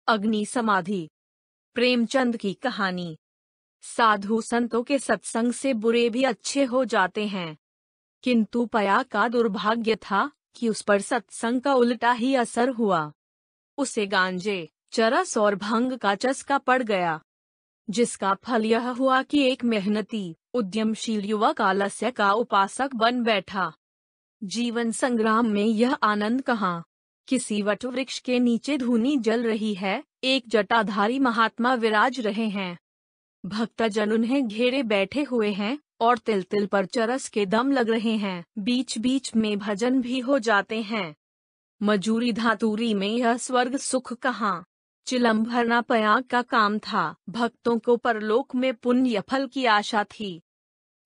अग्नि समाधि। प्रेमचंद की कहानी। साधु संतों के सत्संग से बुरे भी अच्छे हो जाते हैं, किंतु पया का दुर्भाग्य था कि उस पर सत्संग का उल्टा ही असर हुआ। उसे गांजे, चरस और भंग का चस्का पड़ गया, जिसका फल यह हुआ कि एक मेहनती, उद्यमशील युवक आलस्य का उपासक बन बैठा। जीवन संग्राम में यह आनंद कहाँ। किसी वट वृक्ष के नीचे धूनी जल रही है, एक जटाधारी महात्मा विराज रहे हैं। भक्तजन उन्हें घेरे बैठे हुए हैं और तिल तिल पर चरस के दम लग रहे हैं। बीच बीच में भजन भी हो जाते हैं। मजूरी धातुरी में यह स्वर्ग सुख कहाँ। चिलम भरना पया का काम था। भक्तों को परलोक में पुण्य फल की आशा थी।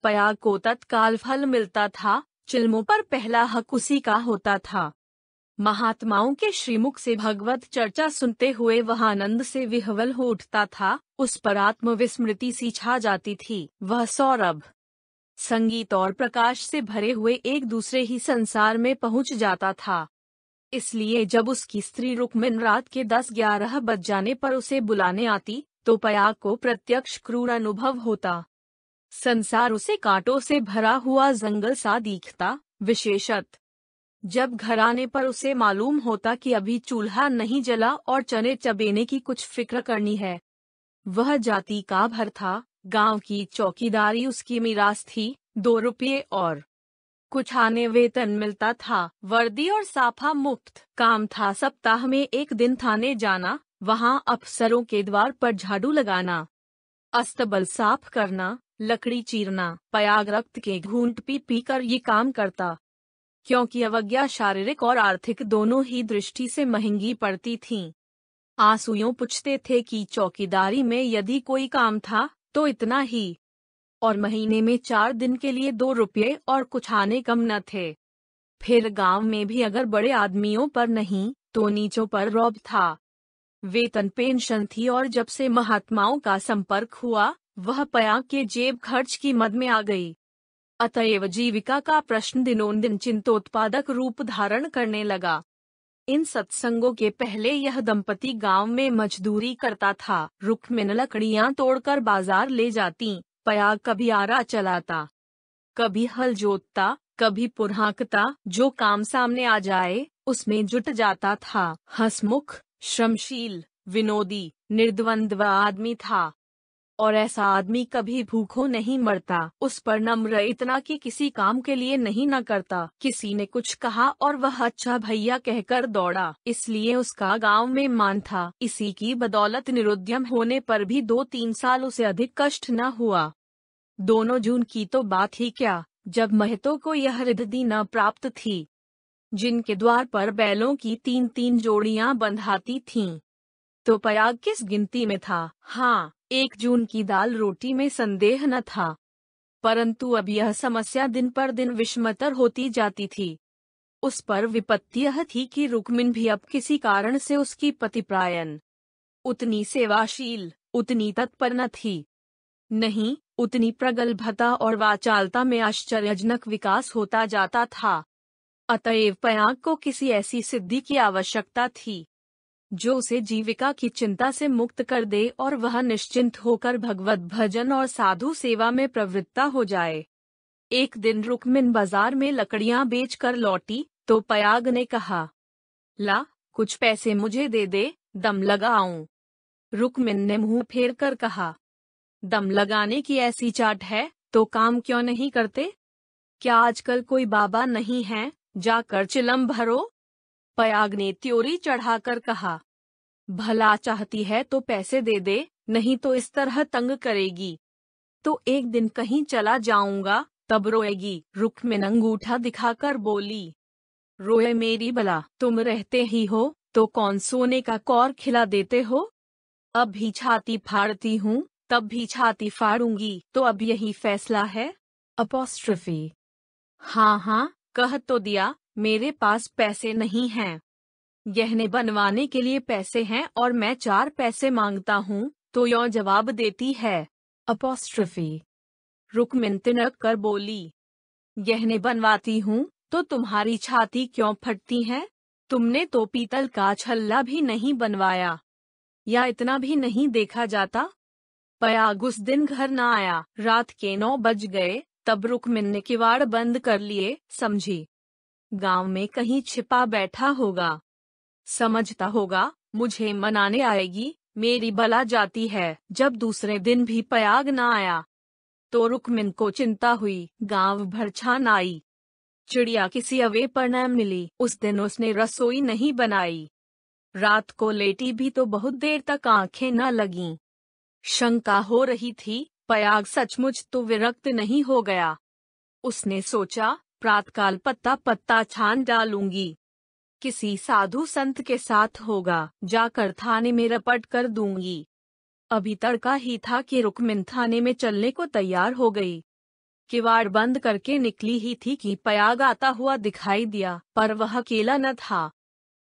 पया को तत्काल फल मिलता था, चिलमों पर पहला हक उसी का होता था। महात्माओं के श्रीमुख से भगवत चर्चा सुनते हुए वह आनंद से विह्वल हो उठता था। उस पर आत्मविस्मृति सी छा जाती थी। वह सौरभ, संगीत और प्रकाश से भरे हुए एक दूसरे ही संसार में पहुंच जाता था। इसलिए जब उसकी स्त्री रुक्मिन रात के 10-11 बज जाने पर उसे बुलाने आती, तो पया को प्रत्यक्ष क्रूर अनुभव होता। संसार उसे कांटों से भरा हुआ जंगल सा दिखता। विशेषत जब घर आने पर उसे मालूम होता कि अभी चूल्हा नहीं जला और चने चबेने की कुछ फिक्र करनी है। वह जाति का भर था। गांव की चौकीदारी उसकी मिरास थी। 2 रुपये और कुछ आने वेतन मिलता था। वर्दी और साफा मुफ्त। काम था सप्ताह में एक दिन थाने जाना, वहां अफसरों के द्वार पर झाड़ू लगाना, अस्तबल साफ करना, लकड़ी चीरना। पयाग रक्त के घूंट पी पी कर ये काम करता, क्योंकि अवज्ञा शारीरिक और आर्थिक दोनों ही दृष्टि से महंगी पड़ती थी। आंसू यूं पूछते थे कि चौकीदारी में यदि कोई काम था तो इतना ही, और महीने में 4 दिन के लिए 2 रुपये और कुछ आने कम न थे। फिर गांव में भी अगर बड़े आदमियों पर नहीं तो नीचों पर रौब था। वेतन पेंशन थी, और जब से महात्माओं का संपर्क हुआ वह पया के जेब खर्च की मद में आ गई। अतएव जीविका का प्रश्न दिनोंदिन चिंतोत्पादक रूप धारण करने लगा। इन सत्संगों के पहले यह दंपति गांव में मजदूरी करता था। रुक्मिन लकड़ियां तोड़कर बाजार ले जाती, पया कभी आरा चलाता, कभी हल जोतता, कभी पुरहाकता। जो काम सामने आ जाए उसमें जुट जाता था। हंसमुख, श्रमशील, विनोदी, निर्द्वंद्व आदमी था, और ऐसा आदमी कभी भूखों नहीं मरता। उस पर नम्र इतना कि किसी काम के लिए नहीं न करता। किसी ने कुछ कहा और वह अच्छा भैया कहकर दौड़ा, इसलिए उसका गांव में मान था। इसी की बदौलत निरुद्यम होने पर भी 2-3 साल उसे अधिक कष्ट न हुआ। 2 जून की तो बात ही क्या, जब महतों को यह रिद्धि न प्राप्त थी, जिनके द्वार पर बैलों की 3-3 जोड़ियां बंधाती थीं, तो पयाग किस गिनती में था। हाँ, 1 जून की दाल रोटी में संदेह न था, परंतु अब यह समस्या दिन पर दिन विषमतर होती जाती थी। उस पर विपत्ति यह थी कि रुक्मिन भी अब किसी कारण से उसकी पतिप्रायण, उतनी सेवाशील, उतनी तत्पर न थी। नहीं, उतनी प्रगल्भता और वाचालता में आश्चर्यजनक विकास होता जाता था। अतएव पयाग को किसी ऐसी सिद्धि की आवश्यकता थी जो उसे जीविका की चिंता से मुक्त कर दे और वह निश्चिंत होकर भगवत भजन और साधु सेवा में प्रवृत्त हो जाए। एक दिन रुक्मिन बाजार में लकड़ियां बेचकर लौटी, तो पयाग ने कहा, ला, कुछ पैसे मुझे दे दे, दम लगाऊं। रुक्मिन ने मुंह फेर कर कहा, दम लगाने की ऐसी चाट है तो काम क्यों नहीं करते? क्या आजकल कोई बाबा नहीं है, जाकर चिलम भरो। पयाग ने त्योरी चढ़ाकर कहा, भला चाहती है तो पैसे दे दे, नहीं तो इस तरह तंग करेगी तो एक दिन कहीं चला जाऊंगा, तब रोएगी। रुक्मिन अंगूठा दिखाकर बोली, रोए मेरी बला, तुम रहते ही हो तो कौन सोने का कौर खिला देते हो? अब भी छाती फाड़ती हूँ, तब भी छाती फाड़ूंगी, तो अब यही फैसला है। अपोस्ट्रोफी। हाँ हाँ, कह तो दिया, मेरे पास पैसे नहीं हैं। गहने बनवाने के लिए पैसे हैं और मैं 4 पैसे मांगता हूँ तो यो जवाब देती है। अपोस्ट्रोफी। रुक्मिन तिनक कर बोली, गहने बनवाती हूँ तो तुम्हारी छाती क्यों फटती है? तुमने तो पीतल का छल्ला भी नहीं बनवाया। या इतना भी नहीं देखा जाता? पयाग उस दिन घर न आया। रात के 9 बज गए, तब रुक्मिन ने किवाड़ बंद कर लिए। समझी, गांव में कहीं छिपा बैठा होगा। समझता होगा मुझे मनाने आएगी, मेरी बला जाती है। जब दूसरे दिन भी पयाग न आया तो रुक्मिन को चिंता हुई। गांव भर छान आई, चिड़िया किसी अवे पर न मिली। उस दिन उसने रसोई नहीं बनाई। रात को लेटी भी तो बहुत देर तक आंखें न लगीं। शंका हो रही थी, पयाग सचमुच तो विरक्त नहीं हो गया। उसने सोचा, प्रातकाल पत्ता पत्ता छान डालूंगी, किसी साधु संत के साथ होगा, जाकर थाने में रपट कर दूंगी। अभी तड़का ही था कि रुक्मिन थाने में चलने को तैयार हो गई। किवाड़ बंद करके निकली ही थी कि पयाग आता हुआ दिखाई दिया, पर वह अकेला न था।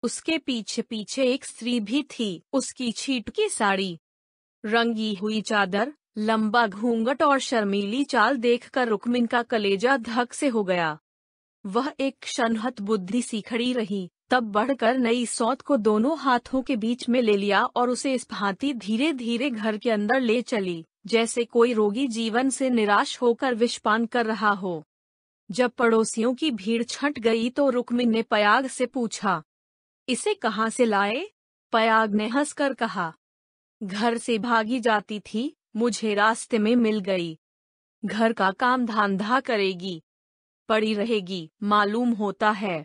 उसके पीछे पीछे एक स्त्री भी थी। उसकी छीट की साड़ी, रंगी हुई चादर, लंबा घूंघट और शर्मीली चाल देखकर रुक्मिन का कलेजा धक से हो गया। वह एक क्षण हतबुद्धि सी खड़ी रही, तब बढ़कर नई सौत को दोनों हाथों के बीच में ले लिया और उसे इस भांति धीरे धीरे घर के अंदर ले चली, जैसे कोई रोगी जीवन से निराश होकर विषपान कर रहा हो। जब पड़ोसियों की भीड़ छंट गई तो रुक्मिन ने पयाग से पूछा, इसे कहाँ से लाए? पयाग ने हंसकर कहा, घर से भागी जाती थी, मुझे रास्ते में मिल गई। घर का काम धंधा करेगी, पड़ी रहेगी, मालूम होता है।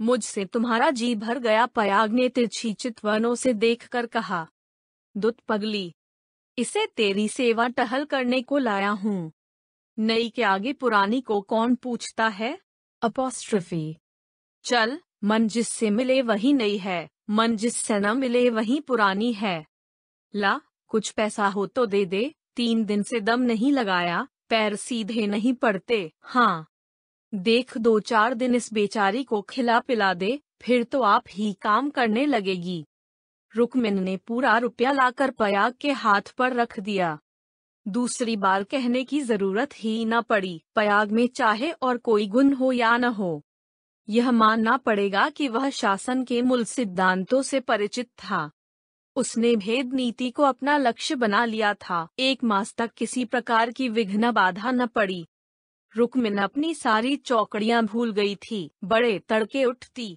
मुझसे तुम्हारा जी भर गया। पयाग ने तिरछी चितवनों से देखकर कहा, दुत पगली, इसे तेरी सेवा टहल करने को लाया हूँ। नई के आगे पुरानी को कौन पूछता है? अपॉस्ट्रफी। चल, मन जिससे मिले वही नई है, मन जिससे न मिले वही पुरानी है। ला, कुछ पैसा हो तो दे दे, 3 दिन से दम नहीं लगाया, पैर सीधे नहीं पड़ते। हाँ, देख 2-4 दिन इस बेचारी को खिला पिला दे, फिर तो आप ही काम करने लगेगी। रुक्मिन ने पूरा रुपया लाकर पयाग के हाथ पर रख दिया। दूसरी बार कहने की जरूरत ही न पड़ी। पयाग में चाहे और कोई गुण हो या न हो, यह मानना पड़ेगा कि वह शासन के मूल सिद्धांतों से परिचित था। उसने भेद नीति को अपना लक्ष्य बना लिया था। 1 मास तक किसी प्रकार की विघ्न बाधा न पड़ी। रुक्मिन अपनी सारी चौकड़ियां भूल गई थी। बड़े तड़के उठती,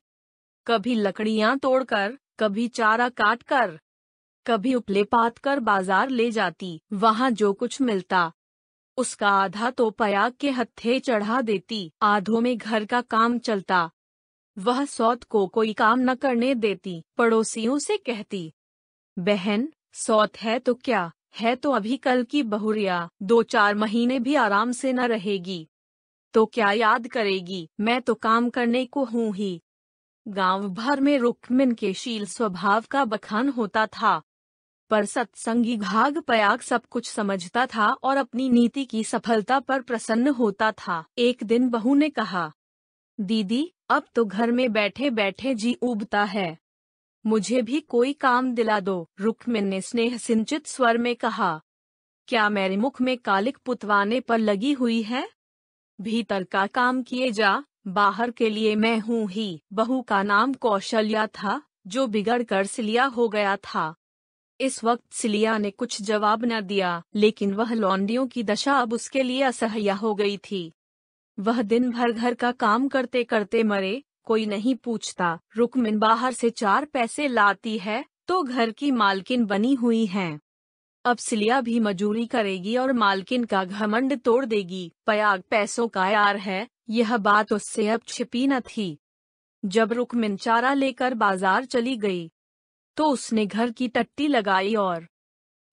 कभी लकड़ियां तोड़कर, कभी चारा काट कर, कभी उपले पात कर बाजार ले जाती। वहां जो कुछ मिलता उसका आधा तो पयाग के हत्थे चढ़ा देती, आधों में घर का काम चलता। वह सौत को कोई काम न करने देती। पड़ोसियों से कहती, बहन, सौत है तो क्या है, तो अभी कल की बहुरिया 2-4 महीने भी आराम से न रहेगी तो क्या याद करेगी? मैं तो काम करने को हूँ ही। गांव भर में रुक्मिन के शील स्वभाव का बखान होता था, पर सत्संगी घाघ पयाग सब कुछ समझता था और अपनी नीति की सफलता पर प्रसन्न होता था। एक दिन बहू ने कहा, दीदी, अब तो घर में बैठे बैठे जी उबता है, मुझे भी कोई काम दिला दो। रुक्मिन ने स्नेह सिंचित स्वर में कहा, क्या मेरे मुख में कालिक पुतवाने पर लगी हुई है? भीतर का काम किए जा, बाहर के लिए मैं हूँ ही। बहू का नाम कौशल्या था, जो बिगड़कर सिलिया हो गया था। इस वक्त सिलिया ने कुछ जवाब न दिया, लेकिन वह लौंडियों की दशा अब उसके लिए असह्य हो गई थी। वह दिन भर घर का काम करते करते मरे, कोई नहीं पूछता। रुक्मिन बाहर से 4 पैसे लाती है तो घर की मालकिन बनी हुई है। अब सिलिया भी मजूरी करेगी और मालकिन का घमंड तोड़ देगी। पयाग पैसों का यार है, यह बात उससे अब छिपी न थी। जब रुक्मिन चारा लेकर बाजार चली गई तो उसने घर की टट्टी लगाई और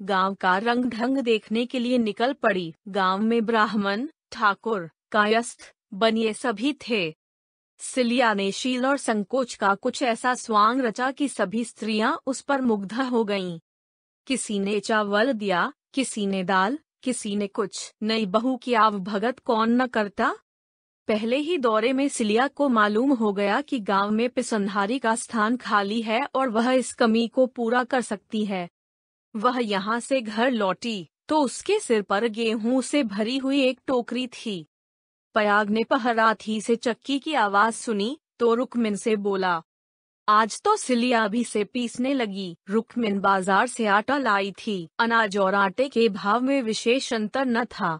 गांव का रंग ढंग देखने के लिए निकल पड़ी। गांव में ब्राह्मण, ठाकुर, कायस्थ, बनिए सभी थे। सिलिया ने शील और संकोच का कुछ ऐसा स्वांग रचा कि सभी स्त्रियां उस पर मुग्ध हो गईं। किसी ने चावल दिया, किसी ने दाल, किसी ने कुछ। नई बहू की आवभगत कौन न करता। पहले ही दौरे में सिलिया को मालूम हो गया कि गांव में पिसंहारी का स्थान खाली है और वह इस कमी को पूरा कर सकती है। वह यहाँ से घर लौटी तो उसके सिर पर गेहूं से भरी हुई एक टोकरी थी। पयाग ने पहराथी से चक्की की आवाज सुनी तो रुक्मिन से बोला, आज तो सिलिया भी से पीसने लगी। रुक्मिन बाजार से आटा लाई थी। अनाज और आटे के भाव में विशेष अंतर न था।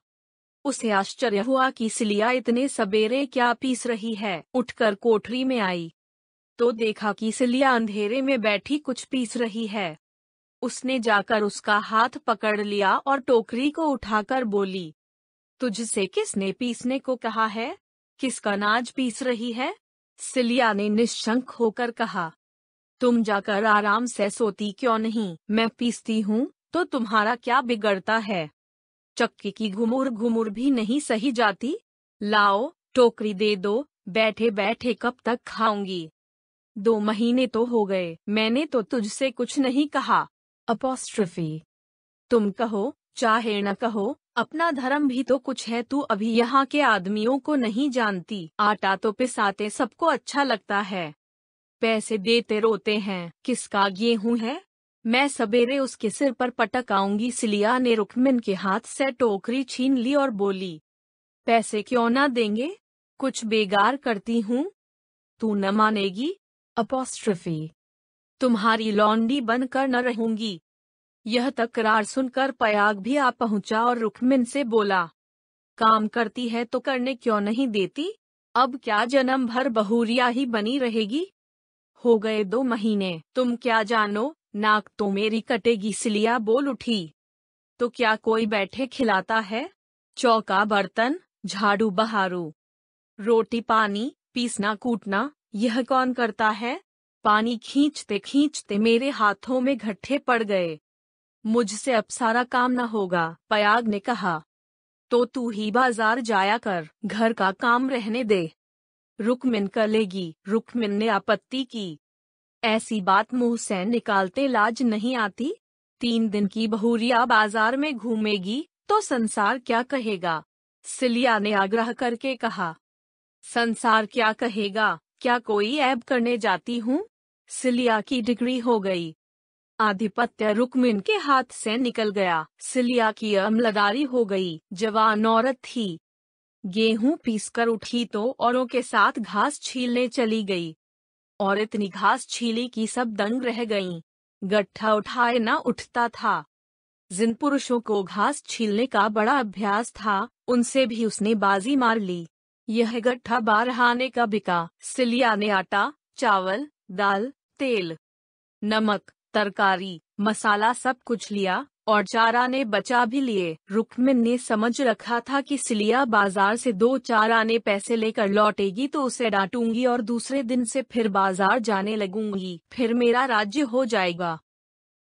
उसे आश्चर्य हुआ कि सिलिया इतने सबेरे क्या पीस रही है। उठकर कोठरी में आई तो देखा कि सिलिया अंधेरे में बैठी कुछ पीस रही है। उसने जाकर उसका हाथ पकड़ लिया और टोकरी को उठाकर बोली, तुझसे किसने पीसने को कहा है? किसका अनाज पीस रही है? सिलिया ने निश्शंक होकर कहा, तुम जाकर आराम से सोती क्यों नहीं? मैं पीसती हूँ तो तुम्हारा क्या बिगड़ता है? चक्की की घुमुर घुमुर भी नहीं सही जाती? लाओ टोकरी दे दो, बैठे बैठे कब तक खाऊंगी? 2 महीने तो हो गए, मैंने तो तुझसे कुछ नहीं कहा। अपॉस्ट्रफी। तुम कहो चाहे न कहो, अपना धर्म भी तो कुछ है। तू अभी यहाँ के आदमियों को नहीं जानती। आटा तो पिसाते सबको अच्छा लगता है, पैसे देते रोते हैं। किसका गेहूं है? मैं सवेरे उसके सिर पर पटक आऊंगी। सिलिया ने रुक्मिन के हाथ से टोकरी छीन ली और बोली, पैसे क्यों ना देंगे? कुछ बेगार करती हूँ? तू न मानेगी। अपॉस्ट्रफी। तुम्हारी लौंडी बनकर न रहूंगी। यह तकरार सुनकर पयाग भी आ पहुंचा और रुक्मिन से बोला, काम करती है तो करने क्यों नहीं देती? अब क्या जन्म भर बहुरिया ही बनी रहेगी? हो गए 2 महीने, तुम क्या जानो, नाक तो मेरी कटेगी। सिलिया बोल उठी, तो क्या कोई बैठे खिलाता है? चौका बर्तन, झाड़ू बहारू, रोटी पानी, पीसना कूटना, यह कौन करता है? पानी खींचते खींचते मेरे हाथों में गड्ढे पड़ गए। मुझसे अब सारा काम न होगा। पयाग ने कहा, तो तू ही बाजार जाया कर, घर का काम रहने दे। रुक्मिन कलेगी। रुक्मिन ने आपत्ति की, ऐसी बात मुंह से निकालते लाज नहीं आती? 3 दिन की बहुरिया बाजार में घूमेगी तो संसार क्या कहेगा? सिलिया ने आग्रह करके कहा, संसार क्या कहेगा? क्या कोई ऐब करने जाती हूँ? सिलिया की डिग्री हो गई। आधिपत्य रुक्मिन के हाथ से निकल गया। सिलिया की अमलदारी हो गई। जवान औरत थी। गेहूं पीसकर उठी तो औरों के साथ घास छीलने चली गई और इतनी घास छीली कि सब दंग रह गईं। गट्ठा उठाए ना उठता था। जिन पुरुषों को घास छीलने का बड़ा अभ्यास था, उनसे भी उसने बाजी मार ली। यह गट्ठा 12 आने का बिका। सिलिया ने आटा, चावल, दाल, तेल, नमक, तरकारी, मसाला सब कुछ लिया और 4 आने बचा भी लिए। रुक्मिन ने समझ रखा था कि सिलिया बाजार से 2-4 आने पैसे लेकर लौटेगी तो उसे डांटूंगी और दूसरे दिन से फिर बाजार जाने लगूंगी, फिर मेरा राज्य हो जाएगा।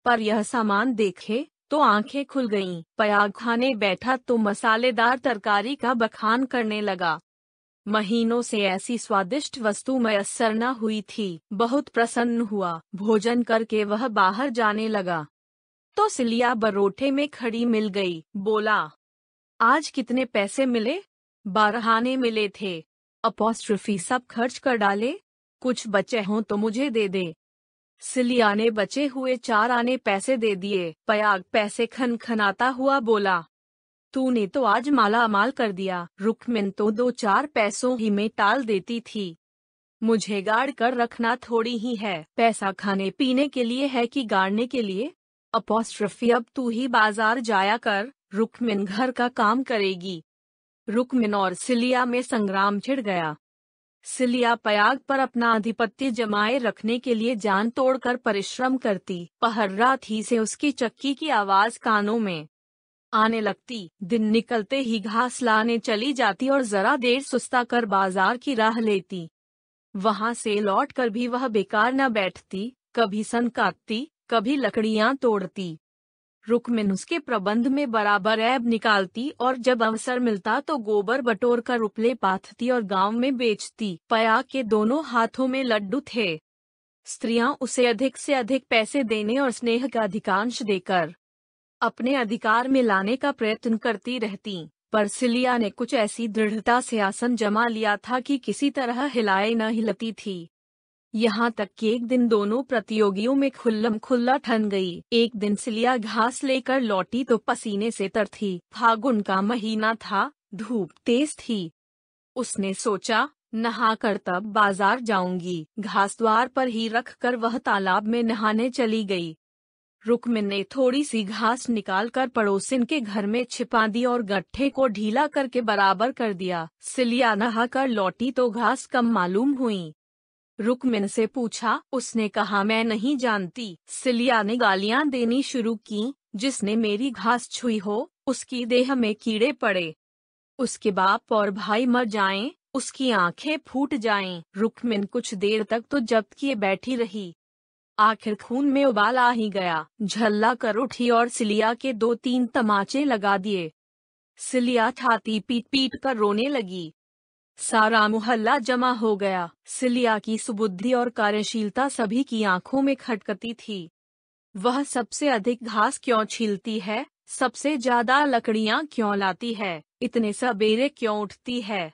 पर यह सामान देखे तो आंखें खुल गईं। पयाग खाने बैठा तो मसालेदार तरकारी का बखान करने लगा। महीनों से ऐसी स्वादिष्ट वस्तु मयस्सर न हुई थी। बहुत प्रसन्न हुआ। भोजन करके वह बाहर जाने लगा तो सिलिया बरोठे में खड़ी मिल गई। बोला, आज कितने पैसे मिले? 12 आने मिले थे। अपॉस्ट्रफी। सब खर्च कर डाले? कुछ बचे हों तो मुझे दे दे। सिलिया ने बचे हुए 4 आने पैसे दे दिए। पयाग पैसे खनखनाता हुआ बोला, तूने तो आज माला माल कर दिया। रुक्मिन तो 2-4 पैसों ही में टाल देती थी। मुझे गाड़ कर रखना थोड़ी ही है। पैसा खाने पीने के लिए है कि गाड़ने के लिए? अपॉस्ट्रफी। अब तू ही बाजार जाया कर, रुक्मिन घर का काम करेगी। रुक्मिन और सिलिया में संग्राम छिड़ गया। सिलिया पयाग पर अपना आधिपत्य जमाए रखने के लिए जान तोड़कर परिश्रम करती। पहर रात ही से उसकी चक्की की आवाज कानों में आने लगती। दिन निकलते ही घास लाने चली जाती और जरा देर सुस्ता कर बाजार की राह लेती। वहां से लौटकर भी वह बेकार न बैठती, कभी सन काटती, कभी लकड़ियां तोड़ती। रुक्मिन उसके प्रबंध में बराबर ऐब निकालती और जब अवसर मिलता तो गोबर बटोर कर उपले पाथती और गांव में बेचती। पयाग के दोनों हाथों में लड्डू थे। स्त्रियां उसे अधिक से अधिक पैसे देने और स्नेह का अधिकांश देकर अपने अधिकार में लाने का प्रयत्न करती रहती। पर सिलिया ने कुछ ऐसी दृढ़ता से आसन जमा लिया था कि किसी तरह हिलाए न हिलती थी। यहाँ तक कि एक दिन दोनों प्रतियोगियों में खुल्लम खुल्ला ठन गई। एक दिन सिलिया घास लेकर लौटी तो पसीने से तर थी। फागुन का महीना था, धूप तेज थी। उसने सोचा, नहाकर तब बाजार जाऊंगी। घास द्वार पर ही रखकर वह तालाब में नहाने चली गई। रुक्मिन ने थोड़ी सी घास निकालकर पड़ोसिन के घर में छिपा दी और गट्ठे को ढीला करके बराबर कर दिया। सिलिया नहाकर लौटी तो घास कम मालूम हुई। रुक्मिन से पूछा, उसने कहा मैं नहीं जानती। सिलिया ने गालियां देनी शुरू की, जिसने मेरी घास छुई हो उसकी देह में कीड़े पड़े, उसके बाप और भाई मर जाएं, उसकी आंखें फूट जाएं। रुक्मिन कुछ देर तक तो जब्त किए बैठी रही। आखिर खून में उबाल आ ही गया। झल्ला कर उठी और सिलिया के 2-3 तमाचे लगा दिए। सिलिया छाती पीट पीट कर रोने लगी। सारा मोहल्ला जमा हो गया। सिलिया की सुबुद्धि और कार्यशीलता सभी की आंखों में खटकती थी। वह सबसे अधिक घास क्यों छीलती है, सबसे ज्यादा लकड़ियां क्यों लाती है, इतने सबेरे क्यों उठती है,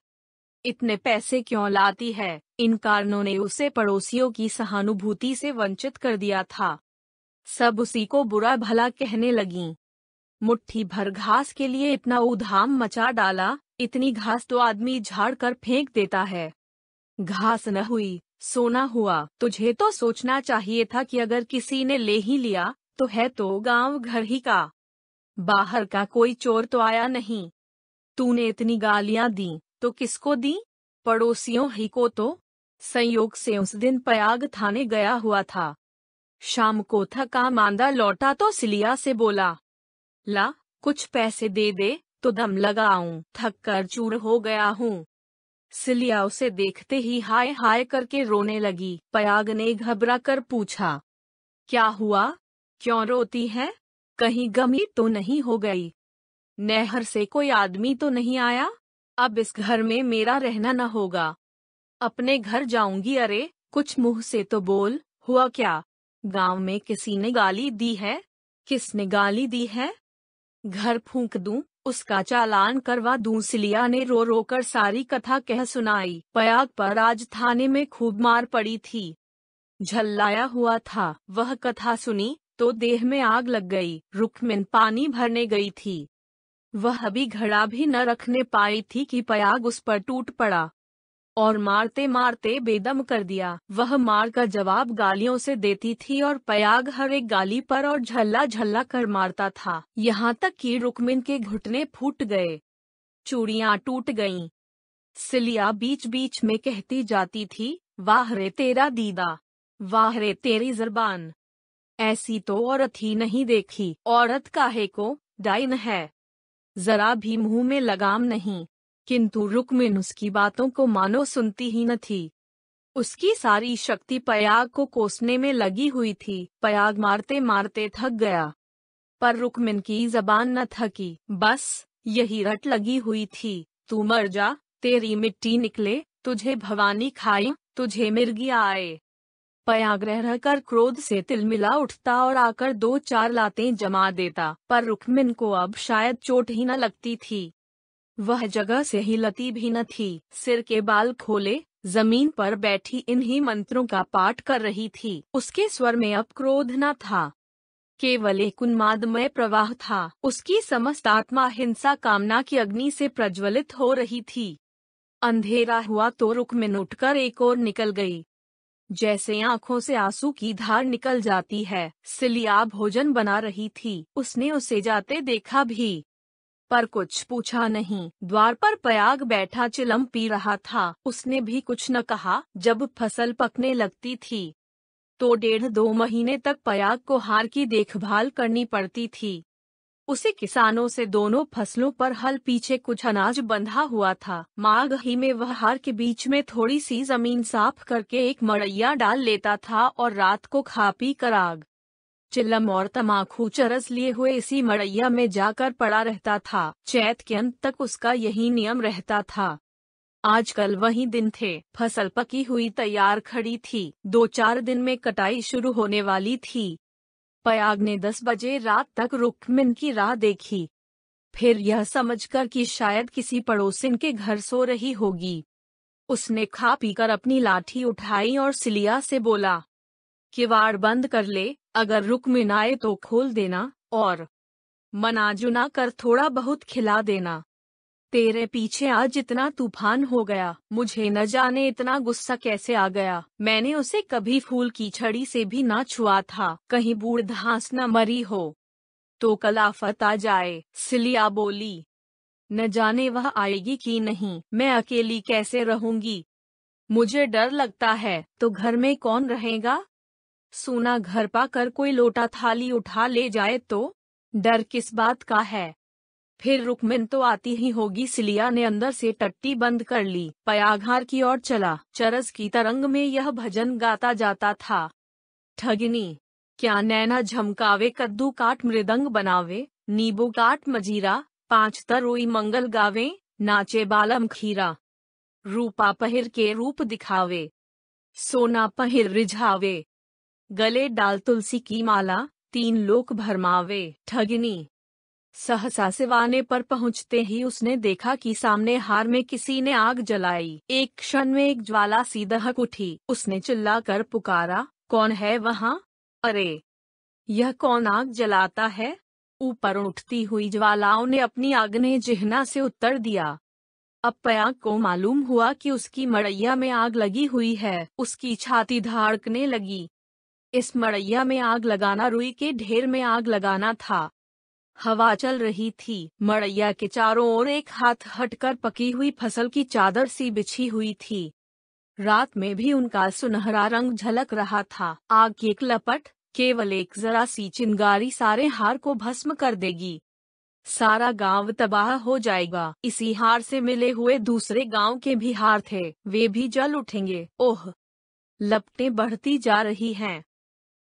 इतने पैसे क्यों लाती है, इन कारणों ने उसे पड़ोसियों की सहानुभूति से वंचित कर दिया था। सब उसी को बुरा भला कहने लगीं। मुट्ठी भर घास के लिए इतना उधाम मचा डाला, इतनी घास तो आदमी झाड़ कर फेंक देता है। घास न हुई, सोना हुआ। तुझे तो सोचना चाहिए था कि अगर किसी ने ले ही लिया तो है तो गांव घर ही का, बाहर का कोई चोर तो आया नहीं। तूने इतनी गालियां दी तो किसको दी? पड़ोसियों ही को तो। संयोग से उस दिन पयाग थाने गया हुआ था। शाम को थका मांदा लौटा तो सिलिया से बोला, ला कुछ पैसे दे दे तो दम लगाऊं, थक कर चूर हो गया हूँ। सिलिया उसे देखते ही हाय हाय करके रोने लगी। पयाग ने घबरा कर पूछा, क्या हुआ, क्यों रोती है? कहीं गमी तो नहीं हो गई? नहर से कोई आदमी तो नहीं आया? अब इस घर में मेरा रहना न होगा, अपने घर जाऊंगी। अरे कुछ मुंह से तो बोल, हुआ क्या? गांव में किसी ने गाली दी है? किसने गाली दी है? घर फूंक दूं, उसका चालान करवा दूं। सिलिया ने रो रो कर सारी कथा कह सुनाई। पयाग पर आज थाने में खूब मार पड़ी थी। झल्लाया हुआ था। वह कथा सुनी तो देह में आग लग गई। रुक्मिन पानी भरने गई थी। वह अभी घड़ा भी न रखने पाई थी कि पयाग उस पर टूट पड़ा और मारते मारते बेदम कर दिया। वह मार का जवाब गालियों से देती थी और पयाग हर एक गाली पर और झल्ला झल्ला कर मारता था, यहाँ तक कि रुक्मिन के घुटने फूट गए, चूड़ियां टूट गईं। सिलिया बीच बीच में कहती जाती थी, वाह रे तेरा दीदा, वाह रे तेरी ज़ुबान, ऐसी तो औरत ही नहीं देखी। औरत काहे को, डाइन है, जरा भी मुंह में लगाम नहीं। किंतु रुक्मिन उसकी बातों को मानो सुनती ही न थी। उसकी सारी शक्ति पयाग को कोसने में लगी हुई थी। पयाग मारते मारते थक गया, पर रुक्मिन की जबान न थकी। बस यही रट लगी हुई थी, तू मर जा, तेरी मिट्टी निकले, तुझे भवानी खाए, तुझे मिर्गियाँ आए। पयाग रह रहकर क्रोध से तिलमिला उठता और आकर 2-4 लातें जमा देता, पर रुक्मिन को अब शायद चोट ही न लगती थी। वह जगह से हिलती भी न थी। सिर के बाल खोले जमीन पर बैठी इन्हीं मंत्रों का पाठ कर रही थी। उसके स्वर में अब क्रोध न था, केवल एक उन्मादमय प्रवाह था। उसकी समस्त आत्मा हिंसा कामना की अग्नि से प्रज्वलित हो रही थी। अंधेरा हुआ तो रुक्मिन उठकर एक ओर निकल गई, जैसे आंखों से आंसू की धार निकल जाती है। सिलिया भोजन बना रही थी। उसने उसे जाते देखा भी, पर कुछ पूछा नहीं। द्वार पर पयाग बैठा चिलम पी रहा था। उसने भी कुछ न कहा। जब फसल पकने लगती थी तो 1.5-2 महीने तक पयाग को हार की देखभाल करनी पड़ती थी। उसे किसानों से दोनों फसलों पर हल पीछे कुछ अनाज बंधा हुआ था। माघ ही में वह हार के बीच में थोड़ी सी जमीन साफ करके एक मड़ैया डाल लेता था और रात को खा पी कर आग, चिलम और तमाकू चरस लिए हुए इसी मड़ैया में जाकर पड़ा रहता था। चैत के अंत तक उसका यही नियम रहता था। आजकल वही दिन थे। फसल पकी हुई तैयार खड़ी थी। 2-4 दिन में कटाई शुरू होने वाली थी। पयाग ने 10 बजे रात तक रुक्मिन की राह देखी। फिर यह समझकर कि शायद किसी पड़ोसिन के घर सो रही होगी, उसने खा पीकर अपनी लाठी उठाई और सिलिया से बोला, किवाड़ बंद कर ले, अगर रुक्मिन आए तो खोल देना और मना जुना कर थोड़ा बहुत खिला देना। तेरे पीछे आज इतना तूफान हो गया, मुझे न जाने इतना गुस्सा कैसे आ गया। मैंने उसे कभी फूल की छड़ी से भी ना छुआ था, कहीं बूढ़ घास न मरी हो तो कल आफत आ जाए। सिलिया बोली, न जाने वह आएगी कि नहीं, मैं अकेली कैसे रहूंगी। मुझे डर लगता है। तो घर में कौन रहेगा? सूना घर पाकर कोई लोटा थाली उठा ले जाए तो? डर किस बात का है? फिर रुकमिन तो आती ही होगी। सिलिया ने अंदर से टट्टी बंद कर ली। पयाघार की ओर चला। चरस की तरंग में यह भजन गाता जाता था। ठगिनी, क्या नैना झमकावे, कद्दू काट मृदंग बनावे, नींबू काट मजीरा, पांच तरोई मंगल गावे, नाचे बालम खीरा। रूपा पहिर के रूप दिखावे, सोना पहिर रिझावे, गले डाल तुलसी की माला, तीन लोक भरमावे। ठगिनी। सहसा सिवाने पर पहुंचते ही उसने देखा कि सामने हार में किसी ने आग जलाई। एक क्षण में एक ज्वाला सी दहक उठी। उसने चिल्लाकर पुकारा, कौन है वहाँ? अरे, यह कौन आग जलाता है? ऊपर उठती हुई ज्वालाओं ने अपनी आग्नेय जिह्ना से उत्तर दिया। अब पयाग को मालूम हुआ कि उसकी मड़ैया में आग लगी हुई है। उसकी छाती धड़कने लगी। इस मड़ैया में आग लगाना रुई के ढेर में आग लगाना था। हवा चल रही थी। मड़ैया के चारों ओर एक हाथ हटकर पकी हुई फसल की चादर सी बिछी हुई थी। रात में भी उनका सुनहरा रंग झलक रहा था। आग की एक लपट, केवल एक जरा सी चिंगारी सारे हार को भस्म कर देगी। सारा गांव तबाह हो जाएगा। इसी हार से मिले हुए दूसरे गांव के भी हार थे, वे भी जल उठेंगे। ओह, लपटें बढ़ती जा रही हैं।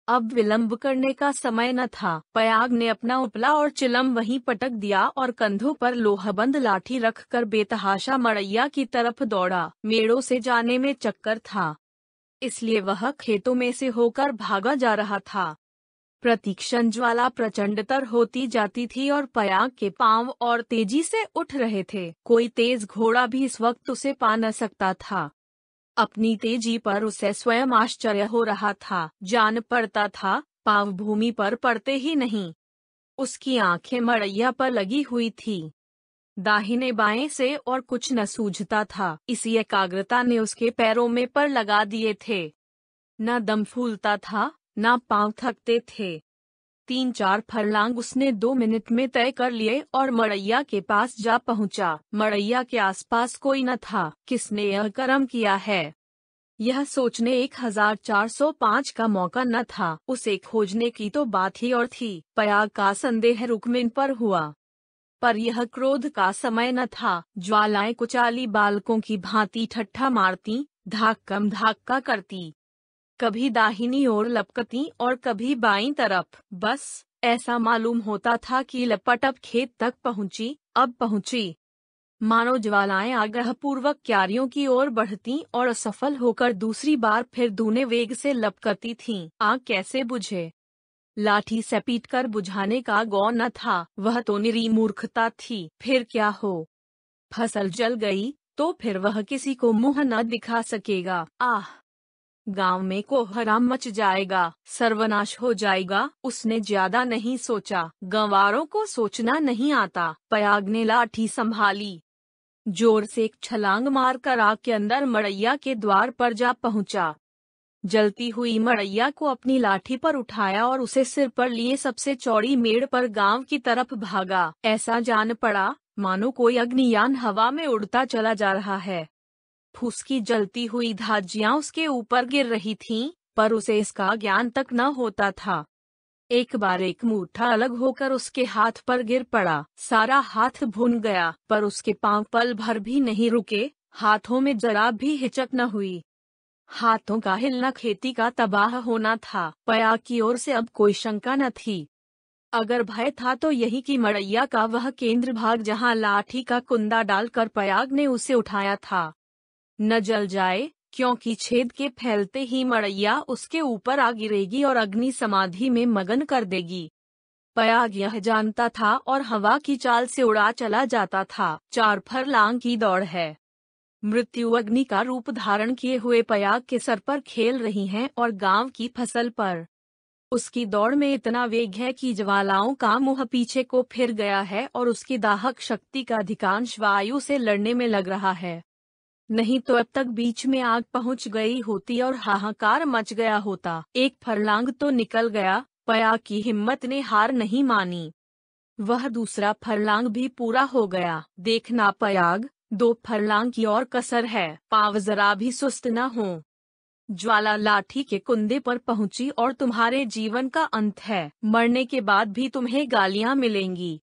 अब विलंब करने का समय न था। पयाग ने अपना उपला और चिलम वहीं पटक दिया और कंधों पर लोहबंद लाठी रखकर बेतहाशा मड़ैया की तरफ दौड़ा। मेड़ों से जाने में चक्कर था, इसलिए वह खेतों में से होकर भागा जा रहा था। प्रतीक्षण ज्वाला प्रचंडतर होती जाती थी और पयाग के पांव और तेजी से उठ रहे थे। कोई तेज घोड़ा भी इस वक्त उसे पा न सकता था। अपनी तेजी पर उसे स्वयं आश्चर्य हो रहा था। जान पड़ता था, पांव भूमि पर पड़ते ही नहीं। उसकी आंखें मड़ैया पर लगी हुई थी। दाहिने बाएं से और कुछ न सूझता था। इसी एकाग्रता ने उसके पैरों में पर लगा दिए थे। न दम फूलता था, न पांव थकते थे। 3-4 फरलांग उसने 2 मिनट में तय कर लिए और मड़ैया के पास जा पहुंचा। मड़ैया के आसपास कोई न था। किसने यह कर्म किया है, यह सोचने 1405 का मौका न था। उसे खोजने की तो बात ही और थी। पयाग का संदेह रुकमिन पर हुआ, पर यह क्रोध का समय न था। ज्वालाएं कुचाली बालकों की भांति ठट्ठा मारती, धाक्कम धाक्का करती, कभी दाहिनी ओर लपकती और कभी बाईं तरफ। बस ऐसा मालूम होता था कि लपट अब खेत तक पहुंची, अब पहुंची। मानो ज्वालाएं आग्रहपूर्वक क्यारियों की ओर बढ़ती और असफल होकर दूसरी बार फिर दूने वेग से लपकती थीं। आग कैसे बुझे? लाठी से पीटकर बुझाने का गौ न था। वह तो निरी मूर्खता थी। फिर क्या हो? फसल जल गई तो फिर वह किसी को मुंह न दिखा सकेगा। आह, गांव में कोहराम मच जाएगा, सर्वनाश हो जाएगा। उसने ज्यादा नहीं सोचा। गंवारों को सोचना नहीं आता। पयाग ने लाठी संभाली, जोर से एक छलांग मारकर आग के अंदर मड़ैया के द्वार पर जा पहुंचा। जलती हुई मड़ैया को अपनी लाठी पर उठाया और उसे सिर पर लिए सबसे चौड़ी मेड़ पर गांव की तरफ भागा। ऐसा जान पड़ा मानो कोई अग्नियान हवा में उड़ता चला जा रहा है। फूस की जलती हुई धाजियां उसके ऊपर गिर रही थीं, पर उसे इसका ज्ञान तक न होता था। एक बार एक मूठा अलग होकर उसके हाथ पर गिर पड़ा। सारा हाथ भुन गया, पर उसके पांव पल भर भी नहीं रुके। हाथों में जरा भी हिचक न हुई। हाथों का हिलना खेती का तबाह होना था। पयाग की ओर से अब कोई शंका न थी। अगर भय था तो यही कि मड़ैया का वह केंद्र भाग जहां लाठी का कुंदा डालकर पयाग ने उसे उठाया था न जल जाए, क्योंकि छेद के फैलते ही मड़ैया उसके ऊपर आ गिरेगी और अग्नि समाधि में मगन कर देगी। पयाग यह जानता था और हवा की चाल से उड़ा चला जाता था। 4 फरलांग की दौड़ है। मृत्यु अग्नि का रूप धारण किए हुए पयाग के सर पर खेल रही हैं और गांव की फसल पर। उसकी दौड़ में इतना वेग है कि ज्वालाओं का मुंह पीछे को फिर गया है और उसकी दाहक शक्ति का अधिकांश वायु से लड़ने में लग रहा है। नहीं तो अब तक बीच में आग पहुंच गई होती और हाहाकार मच गया होता। एक फरलांग तो निकल गया, पया की हिम्मत ने हार नहीं मानी। वह दूसरा फरलांग भी पूरा हो गया। देखना पयाग, 2 फरलांग की और कसर है, पाँव जरा भी सुस्त न हो। ज्वाला लाठी के कुंदे पर पहुंची और तुम्हारे जीवन का अंत है। मरने के बाद भी तुम्हें गालियां मिलेंगी।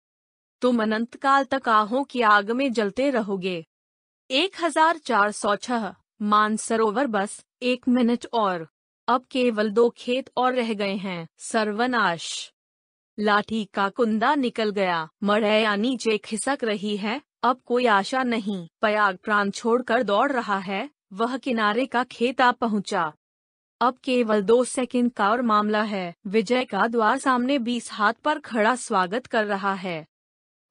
तुम अनंत काल तक आहों की आग में जलते रहोगे। 1406 मानसरोवर बस 1 मिनट और। अब केवल 2 खेत और रह गए हैं। सर्वनाश। लाठी का कुंदा निकल गया, मड़ैया नीचे खिसक रही है, अब कोई आशा नहीं। पयाग प्राण छोड़कर दौड़ रहा है, वह किनारे का खेत आ पहुंचा। अब केवल 2 सेकंड का और मामला है। विजय का द्वार सामने 20 हाथ पर खड़ा स्वागत कर रहा है।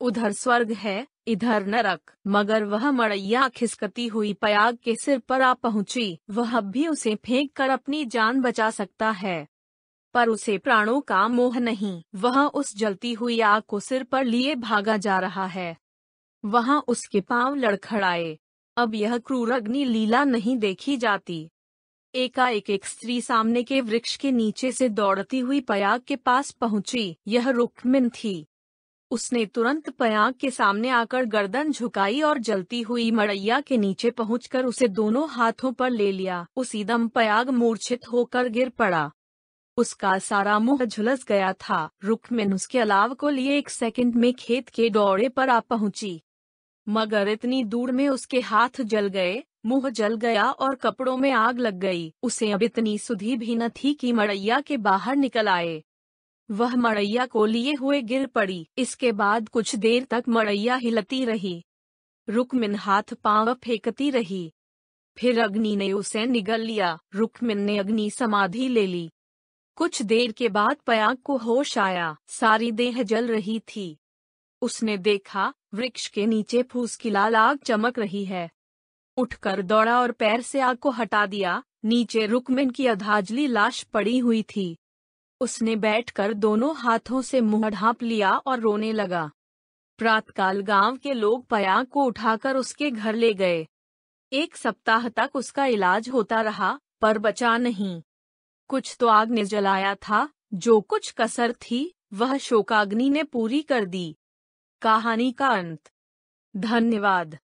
उधर स्वर्ग है, इधर नरक, मगर वह मड़ैया खिसकती हुई पयाग के सिर पर आ पहुंची। वह अब भी उसे फेंक कर अपनी जान बचा सकता है, पर उसे प्राणों का मोह नहीं। वह उस जलती हुई आग को सिर पर लिए भागा जा रहा है। वहां उसके पांव लड़खड़ाए। अब यह क्रूर अग्नि लीला नहीं देखी जाती। एकाएक एक स्त्री सामने के वृक्ष के नीचे से दौड़ती हुई पयाग के पास पहुंची। यह रुक्मिन थी। उसने तुरंत पयाग के सामने आकर गर्दन झुकाई और जलती हुई मड़ैया के नीचे पहुंचकर उसे दोनों हाथों पर ले लिया। उसी दम पयाग मूर्छित होकर गिर पड़ा। उसका सारा मुंह झुलस गया था। रुक्मिन उसके अलाव को लिए 1 सेकंड में खेत के डोरे पर आ पहुंची, मगर इतनी दूर में उसके हाथ जल गए, मुंह जल गया और कपड़ों में आग लग गई। उसे अब इतनी सुधि भी न थी कि मड़ैया के बाहर निकल आए। वह मड़ैया को लिए हुए गिर पड़ी। इसके बाद कुछ देर तक मड़ैया हिलती रही। रुक्मिन हाथ पांव फेंकती रही। फिर अग्नि ने उसे निगल लिया। रुक्मिन ने अग्नि समाधि ले ली। कुछ देर के बाद पयाग को होश आया। सारी देह जल रही थी। उसने देखा, वृक्ष के नीचे फूस की लाल आग चमक रही है। उठकर दौड़ा और पैर से आग को हटा दिया। नीचे रुक्मिन की अधाजली लाश पड़ी हुई थी। उसने बैठकर दोनों हाथों से मुंह ढांप लिया और रोने लगा। प्रातःकाल गांव के लोग पयाग को उठाकर उसके घर ले गए। 1 सप्ताह तक उसका इलाज होता रहा, पर बचा नहीं। कुछ तो आग ने जलाया था, जो कुछ कसर थी वह शोकाग्नि ने पूरी कर दी। कहानी का अंत। धन्यवाद।